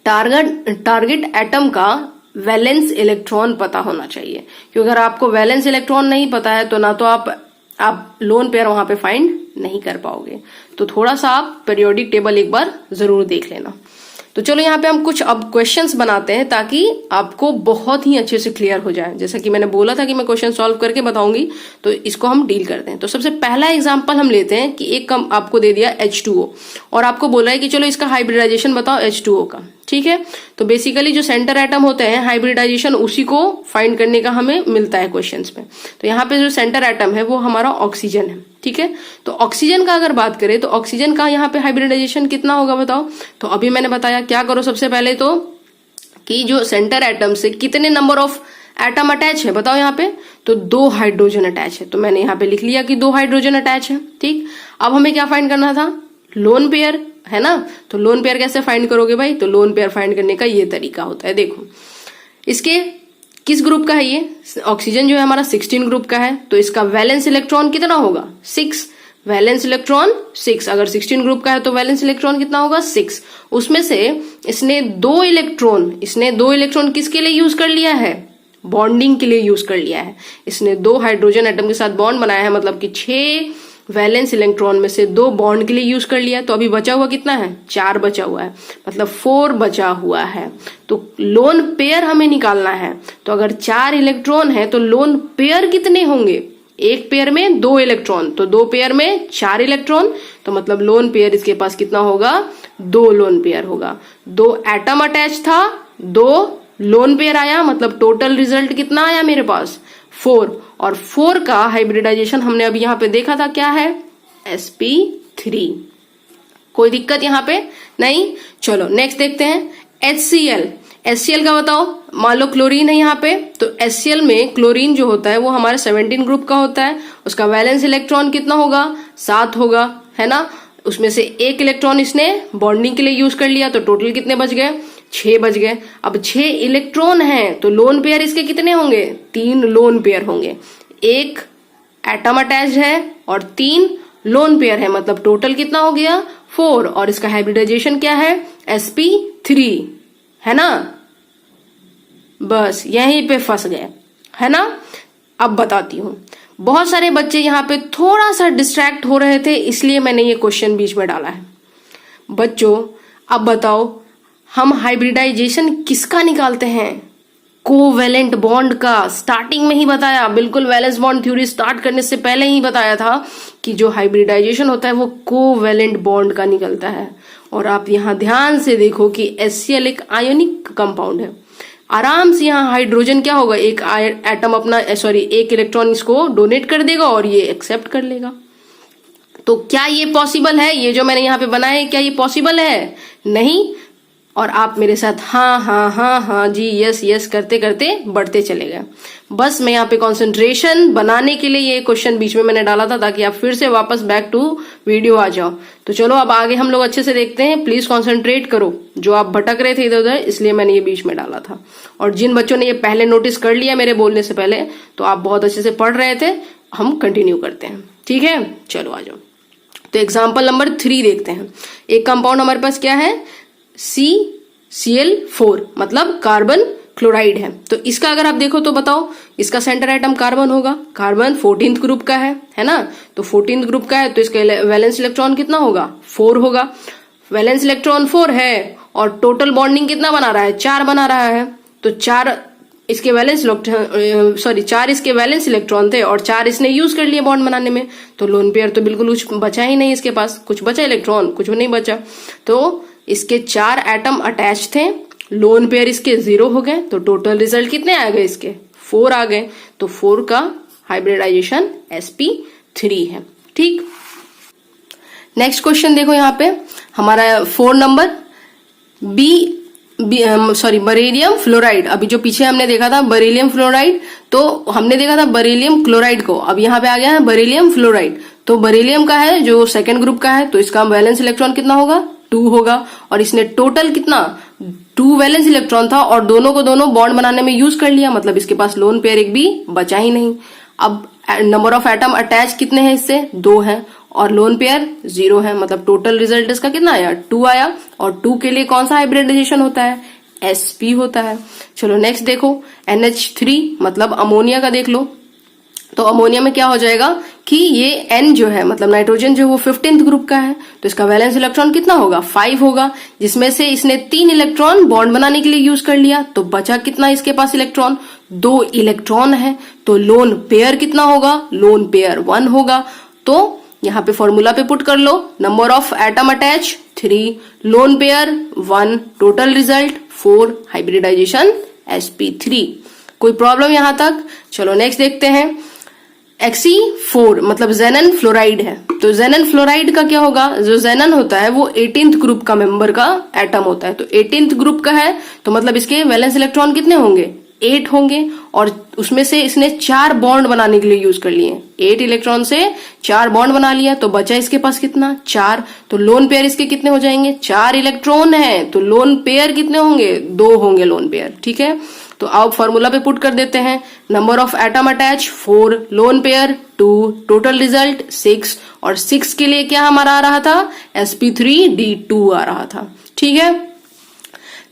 टारगेट एटम का वैलेंस इलेक्ट्रॉन पता होना चाहिए, क्योंकि अगर आपको वैलेंस इलेक्ट्रॉन नहीं पता है तो ना तो आप लोन पेयर वहां पे फाइंड नहीं कर पाओगे। तो थोड़ा सा आप पीरियोडिक टेबल एक बार जरूर देख लेना। तो चलो यहाँ पे हम कुछ अब क्वेश्चंस बनाते हैं ताकि आपको बहुत ही अच्छे से क्लियर हो जाए। जैसा कि मैंने बोला था कि मैं क्वेश्चन सॉल्व करके बताऊंगी, तो इसको हम डील करते हैं। तो सबसे पहला एग्जांपल हम लेते हैं कि एक कम आपको दे दिया H2O और आपको बोला है कि चलो इसका हाइब्रिडाइजेशन बताओ H2O का। ठीक है, तो बेसिकली जो सेंटर एटम होते हैं हाइब्रिडाइजेशन उसी को फाइंड करने का हमें मिलता है क्वेश्चंस में। तो यहाँ पे जो सेंटर एटम है वो हमारा ऑक्सीजन है। ठीक है, तो ऑक्सीजन का अगर बात करें तो ऑक्सीजन का यहाँ पे हाइब्रिडाइजेशन कितना होगा बताओ। तो अभी मैंने बताया क्या करो सबसे पहले तो कि जो सेंटर एटम से कितने नंबर ऑफ एटम अटैच है बताओ यहाँ पे। तो 2 हाइड्रोजन अटैच है, तो मैंने यहाँ पे लिख लिया कि 2 हाइड्रोजन अटैच है। ठीक, अब हमें क्या फाइंड करना था, लोन पेयर है ना। तो लोन पेयर कैसे फाइंड करोगे भाई, तो लोन पेयर फाइंड करने का ये तरीका होता है। देखो इसके किस ग्रुप का है ये, ऑक्सीजन जो है हमारा 16 ग्रुप का है, तो इसका वैलेंस इलेक्ट्रॉन कितना होगा 6, वैलेंस इलेक्ट्रॉन 6। अगर 16 ग्रुप का है तो वैलेंस इलेक्ट्रॉन कितना होगा 6। उसमें से इसने 2 इलेक्ट्रॉन किसके लिए यूज कर लिया है, बॉन्डिंग के लिए यूज कर लिया है। इसने 2 हाइड्रोजन एटम के साथ बॉन्ड बनाया है, मतलब कि 6 वैलेंस इलेक्ट्रॉन में से 2 बॉन्ड के लिए यूज कर लिया। तो अभी बचा हुआ कितना है, 4 बचा हुआ है, मतलब 4 बचा हुआ है। तो लोन पेयर हमें निकालना है। तो अगर 4 इलेक्ट्रॉन है तो लोन पेयर कितने होंगे, एक पेयर में 2 इलेक्ट्रॉन, तो 2 पेयर में 4 इलेक्ट्रॉन, तो मतलब लोन पेयर इसके पास कितना होगा, 2 लोन पेयर होगा। 2 एटम अटैच था, 2 लोन पेयर आया, मतलब टोटल रिजल्ट कितना आया मेरे पास 4। और 4 का हाइब्रिडाइजेशन हमने अभी यहाँ पे देखा था क्या है, sp3। कोई दिक्कत यहाँ पे नहीं। चलो नेक्स्ट देखते हैं HCl का बताओ। मान लो क्लोरीन है यहाँ पे, तो HCl में क्लोरीन जो होता है वो हमारे 17 ग्रुप का होता है। उसका वैलेंस इलेक्ट्रॉन कितना होगा, 7 होगा, है ना। उसमें से 1 इलेक्ट्रॉन इसने बॉन्डिंग के लिए यूज कर लिया, तो टोटल कितने बच गए, 6 बच गए। अब 6 इलेक्ट्रॉन हैं तो लोन पेयर इसके कितने होंगे, 3 लोन पेयर होंगे। 1 एटम अटैच है और 3 लोन पेयर है, मतलब टोटल कितना हो गया 4। और इसका हाइब्रिडाइजेशन क्या है, sp3, है ना। बस यहीं पे फंस गए, है ना। अब बताती हूं, बहुत सारे बच्चे यहाँ पे थोड़ा सा डिस्ट्रैक्ट हो रहे थे, इसलिए मैंने ये क्वेश्चन बीच में डाला है। बच्चों अब बताओ हम हाइब्रिडाइजेशन किसका निकालते हैं, कोवेलेंट बॉन्ड का। स्टार्टिंग में ही बताया, बिल्कुल वैलेंस बॉन्ड थ्योरी स्टार्ट करने से पहले ही बताया था कि जो हाइब्रिडाइजेशन होता है वो कोवेलेंट बॉन्ड का निकलता है। और आप यहां ध्यान से देखो कि HCl एक आयोनिक कंपाउंड है। आराम से यहाँ हाइड्रोजन क्या होगा, एक एटम अपना एक इलेक्ट्रॉन इसको डोनेट कर देगा और ये एक्सेप्ट कर लेगा। तो क्या ये पॉसिबल है, ये जो मैंने यहाँ पे बनाया है क्या ये पॉसिबल है, नहीं। और आप मेरे साथ हाँ हाँ हाँ हाँ जी यस यस करते करते बढ़ते चले गए। बस मैं यहाँ पे कंसंट्रेशन बनाने के लिए ये क्वेश्चन बीच में मैंने डाला था, ताकि आप फिर से वापस बैक टू वीडियो आ जाओ। तो चलो अब आगे हम लोग अच्छे से देखते हैं। प्लीज कंसंट्रेट करो, जो आप भटक रहे थे इधर उधर, इसलिए मैंने ये बीच में डाला था। और जिन बच्चों ने ये पहले नोटिस कर लिया मेरे बोलने से पहले, तो आप बहुत अच्छे से पढ़ रहे थे। हम कंटिन्यू करते हैं, ठीक है। चलो आ जाओ। तो एग्जाम्पल नंबर 3 देखते हैं। एक कंपाउंड हमारे पास क्या है, CCl4, मतलब कार्बन क्लोराइड है। तो इसका अगर आप देखो तो बताओ, इसका सेंटर एटम कार्बन होगा, कार्बन 14th ग्रुप का है ना। तो 14th ग्रुप का है तो इसका वैलेंस इलेक्ट्रॉन कितना होगा, 4 होगा। वैलेंस इलेक्ट्रॉन 4 है और टोटल बॉन्डिंग कितना बना रहा है, 4 बना रहा है। तो 4 इसके वैलेंस 4 इसके वैलेंस इलेक्ट्रॉन थे और 4 इसने यूज कर लिए बॉन्ड बनाने में। तो लोन पेयर तो बिल्कुल कुछ बचा ही नहीं इसके पास, कुछ बचा इलेक्ट्रॉन, कुछ नहीं बचा। तो इसके 4 एटम अटैच थे, लोन पेयर इसके 0 हो गए। तो टोटल रिजल्ट कितने आ गए, इसके 4 आ गए। तो 4 का हाइब्रिडाइजेशन sp3 है, ठीक। नेक्स्ट क्वेश्चन देखो यहाँ पे हमारा 4 नंबर बरीलियम फ्लोराइड। अभी जो पीछे हमने देखा था बरीलियम फ्लोराइड, तो हमने देखा था बरीलियम क्लोराइड को, अब यहाँ पे आ गया है बरीलियम फ्लोराइड। तो बरीलियम का है जो 2nd ग्रुप का है, तो इसका वैलेंस इलेक्ट्रॉन कितना होगा, 2 होगा। और इसने टोटल कितना, 2 वैलेंस इलेक्ट्रॉन था और दोनों को दोनों बॉन्ड बनाने में यूज कर लिया, मतलब इसके पास लोन पेयर एक भी बचा ही नहीं। अब नंबर ऑफ एटम अटैच कितने हैं इससे, 2 है और लोन पेयर 0 है, मतलब टोटल रिजल्ट इसका कितना आया, 2 आया। और 2 के लिए कौन सा हाइब्रिडाइजेशन होता है, sp होता है। चलो नेक्स्ट देखो, NH3 मतलब अमोनिया का देख लो। तो अमोनिया में क्या हो जाएगा कि ये N जो है मतलब नाइट्रोजन जो है वो 15th ग्रुप का है, तो इसका वैलेंस इलेक्ट्रॉन कितना होगा 5 होगा, जिसमें से इसने 3 इलेक्ट्रॉन बॉन्ड बनाने के लिए यूज कर लिया, तो बचा कितना इसके पास इलेक्ट्रॉन, 2 इलेक्ट्रॉन है, तो लोन पेयर कितना होगा, लोन पेयर 1 होगा। तो यहाँ पे फॉर्मूला पे पुट कर लो, number of atom attach 3, lone pair 1, total result 4, hybridization sp3। कोई प्रॉब्लम यहां तक? चलो नेक्स्ट देखते हैं, Xe4 मतलब जेनन फ्लोराइड है। तो जेनन फ्लोराइड का क्या होगा, जो जेनन होता है वो 18th ग्रुप का मेंबर का एटम होता है, तो 18th ग्रुप का है, तो मतलब इसके वैलेंस इलेक्ट्रॉन कितने होंगे 8 होंगे, और उसमें से इसने 4 बॉन्ड बनाने के लिए यूज कर लिए, 8 इलेक्ट्रॉन से 4 बॉन्ड बना लिया, तो बचा इसके पास कितना 4, तो लोन पेयर इसके कितने हो जाएंगे, 4 इलेक्ट्रॉन है, तो लोन पेयर कितने होंगे 2 होंगे लोन पेयर। ठीक है, तो आप फॉर्मूला पे पुट कर देते हैं, number of atom attach 4, lone pair 2, total result 6, और 6 के लिए क्या हमारा आ रहा था sp3d2 आ रहा था। ठीक है,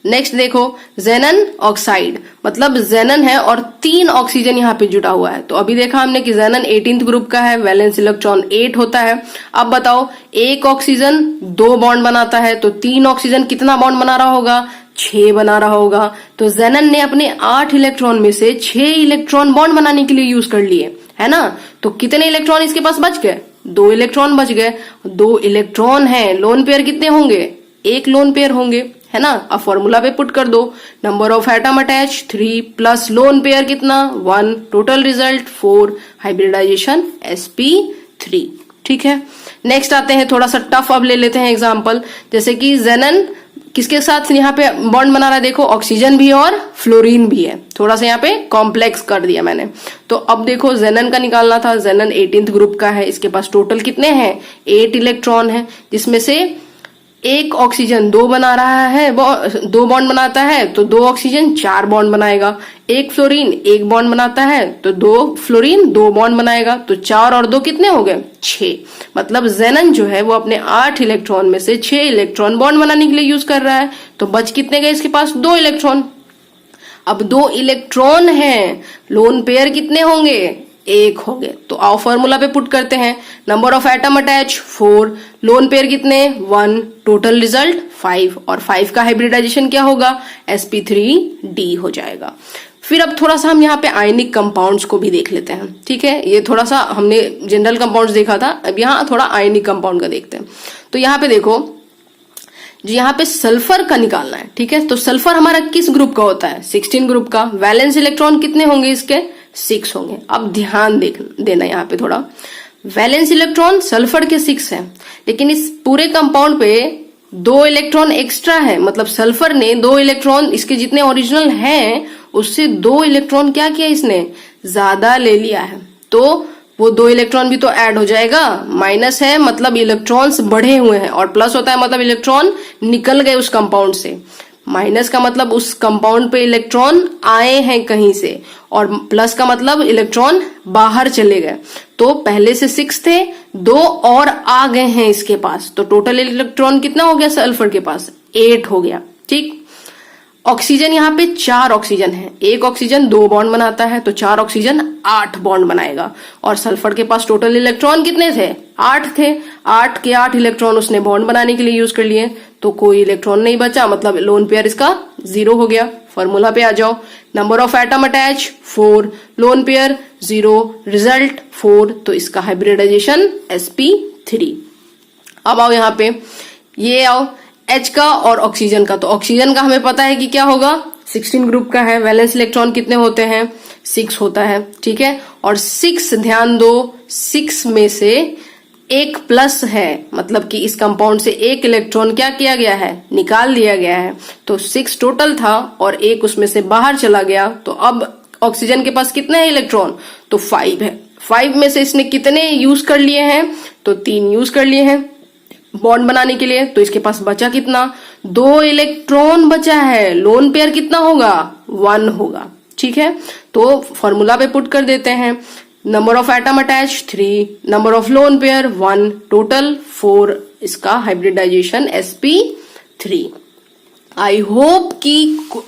नेक्स्ट देखो, जेनन ऑक्साइड मतलब जेनन है और 3 ऑक्सीजन यहाँ पे जुटा हुआ है। तो अभी देखा हमने कि जेनन 18th ग्रुप का है, वैलेंस इलेक्ट्रॉन 8 होता है। अब बताओ, एक ऑक्सीजन 2 बॉन्ड बनाता है, तो 3 ऑक्सीजन कितना बॉन्ड बना रहा होगा 6 बना रहा होगा। तो जेनन ने अपने 8 इलेक्ट्रॉन में से 6 इलेक्ट्रॉन बॉन्ड बनाने के लिए यूज कर लिए, है ना। तो कितने इलेक्ट्रॉन इसके पास बच गए, 2 इलेक्ट्रॉन बच गए, 2 इलेक्ट्रॉन है, लोन पेयर कितने होंगे 1 लोन पेयर होंगे, है ना। अब फॉर्मूला पे पुट कर दो, number of atom attach 3 plus lone pair कितना 1, टोटल रिजल्ट 4, हाइब्रिडाइजेशन sp3। ठीक है, नेक्स्ट आते हैं, थोड़ा सा टफ अब ले लेते हैं एग्जांपल, जैसे कि जेनन किसके साथ यहाँ पे बॉन्ड बना रहा है, देखो ऑक्सीजन भी और फ्लोरीन भी है, थोड़ा सा यहाँ पे कॉम्प्लेक्स कर दिया मैंने। तो अब देखो जेनन का निकालना था, जेनन 18th ग्रुप का है, इसके पास टोटल कितने हैं 8 इलेक्ट्रॉन है, जिसमें से एक ऑक्सीजन 2 बना रहा है, 2 बॉन्ड बनाता है, तो 2 ऑक्सीजन 4 बॉन्ड बनाएगा, एक फ्लोरीन 1 बॉन्ड बनाता है, तो 2 फ्लोरीन 2 बॉन्ड बनाएगा, तो 4 और 2 कितने हो गए 6। मतलब जेनन जो है वो अपने 8 इलेक्ट्रॉन में से 6 इलेक्ट्रॉन बॉन्ड बनाने के लिए यूज कर रहा है, तो बच कितने गए इसके पास 2 इलेक्ट्रॉन। अब 2 इलेक्ट्रॉन है, लोन पेयर कितने होंगे 1 होंगे, तो आओ फॉर्मूला पे पुट करते हैं, number of atom attach 4, lone pair कितने 1, टोटल रिजल्ट 5, और 5 का हाइब्रिडाइजेशन क्या होगा sp3d हो जाएगा। फिर अब थोड़ा सा हम यहाँ पे आयनिक कंपाउंड्स को भी देख लेते हैं। ठीक है, ये थोड़ा सा हमने जनरल कंपाउंड्स देखा था, अब यहाँ थोड़ा आयनिक कंपाउंड का देखते हैं। तो यहाँ पे देखो, जो यहाँ पे सल्फर का निकालना है, ठीक है, तो सल्फर हमारा किस ग्रुप का होता है 16 ग्रुप का, वैलेंस इलेक्ट्रॉन कितने होंगे इसके 6 होंगे। अब ध्यान देना यहाँ पे थोड़ा, वैलेंस इलेक्ट्रॉन सल्फर के 6 है, लेकिन इस पूरे कंपाउंड पे 2 इलेक्ट्रॉन एक्स्ट्रा है, मतलब सल्फर ने 2 इलेक्ट्रॉन इसके जितने ओरिजिनल हैं उससे 2 इलेक्ट्रॉन क्या किया इसने ज्यादा ले लिया है, तो वो 2 इलेक्ट्रॉन भी तो ऐड हो जाएगा, माइनस है मतलब इलेक्ट्रॉन्स बढ़े हुए हैं, और प्लस होता है मतलब इलेक्ट्रॉन निकल गए उस कंपाउंड से, माइनस का मतलब उस कंपाउंड पे इलेक्ट्रॉन आए हैं कहीं से, और प्लस का मतलब इलेक्ट्रॉन बाहर चले गए। तो पहले से 6 थे, 2 और आ गए हैं इसके पास, तो टोटल इलेक्ट्रॉन कितना हो गया सल्फर के पास 8 हो गया। ठीक, ऑक्सीजन यहाँ पे 4 ऑक्सीजन है, एक ऑक्सीजन 2 बॉन्ड बनाता है, तो 4 ऑक्सीजन 8 बॉन्ड बनाएगा, और सल्फर के पास टोटल इलेक्ट्रॉन कितने थे 8 थे, 8 के 8 इलेक्ट्रॉन उसने बॉन्ड बनाने के लिए यूज कर लिए, तो कोई इलेक्ट्रॉन नहीं बचा, मतलब लोन पेयर इसका 0 हो गया। फॉर्मूला पे आ जाओ, number of atom attach 4, lone pair 0, result 4, तो इसका हाइब्रिडाइजेशन sp3। अब आओ यहाँ पे, ये आओ H का और ऑक्सीजन का। तो ऑक्सीजन का हमें पता है कि क्या होगा 16 ग्रुप का है, वैलेंस इलेक्ट्रॉन कितने होते हैं 6 होता है। ठीक है, और 6 ध्यान दो, 6 में से एक प्लस है, मतलब कि इस कंपाउंड से एक इलेक्ट्रॉन क्या किया गया है निकाल दिया गया है, तो 6 टोटल था और एक उसमें से बाहर चला गया, तो अब ऑक्सीजन के पास कितने हैं इलेक्ट्रॉन तो 5 है। 5 में से इसने कितने यूज कर लिए हैं तो 3 यूज कर लिए हैं बॉन्ड बनाने के लिए, तो इसके पास बचा कितना 2 इलेक्ट्रॉन बचा है, लोन पेयर कितना होगा 1 होगा। ठीक है, तो फॉर्मूला पे पुट कर देते हैं, number of atom attach 3, number of loan pair 1, total 4, इसका हाइब्रिडाइजेशन sp3। आई होप कि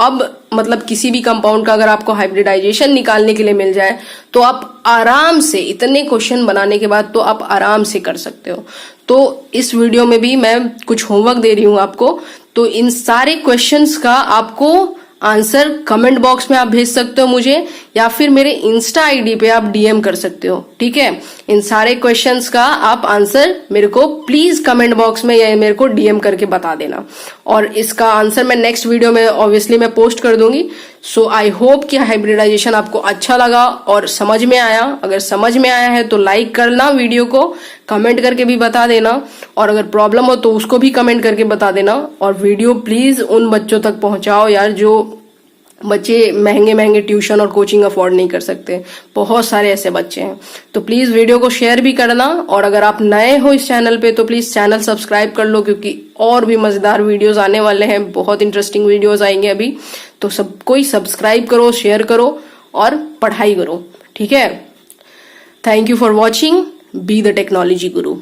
अब मतलब किसी भी कंपाउंड का अगर आपको हाइब्रिडाइजेशन निकालने के लिए मिल जाए तो आप आराम से, इतने क्वेश्चन बनाने के बाद तो आप आराम से कर सकते हो। तो इस वीडियो में भी मैं कुछ होमवर्क दे रही हूं आपको, तो इन सारे क्वेश्चंस का आपको आंसर कमेंट बॉक्स में आप भेज सकते हो मुझे, या फिर मेरे इंस्टा आईडी पे आप डीएम कर सकते हो, ठीक है। इन सारे क्वेश्चंस का आप आंसर मेरे को प्लीज कमेंट बॉक्स में या मेरे को डीएम करके बता देना, और इसका आंसर मैं नेक्स्ट वीडियो में ऑब्वियसली मैं पोस्ट कर दूंगी। सो आई होप कि हाइब्रिडाइजेशन आपको अच्छा लगा और समझ में आया। अगर समझ में आया है तो लाइक करना वीडियो को, कमेंट करके भी बता देना, और अगर प्रॉब्लम हो तो उसको भी कमेंट करके बता देना। और वीडियो प्लीज उन बच्चों तक पहुंचाओ यार जो बच्चे महंगे महंगे ट्यूशन और कोचिंग अफोर्ड नहीं कर सकते, बहुत सारे ऐसे बच्चे हैं। तो प्लीज वीडियो को शेयर भी करना, और अगर आप नए हो इस चैनल पे तो प्लीज चैनल सब्सक्राइब कर लो, क्योंकि और भी मजेदार वीडियोस आने वाले हैं, बहुत इंटरेस्टिंग वीडियोस आएंगे अभी। तो सब कोई सब्सक्राइब करो, शेयर करो और पढ़ाई करो, ठीक है। Thank you for watching. Be the technology Guru.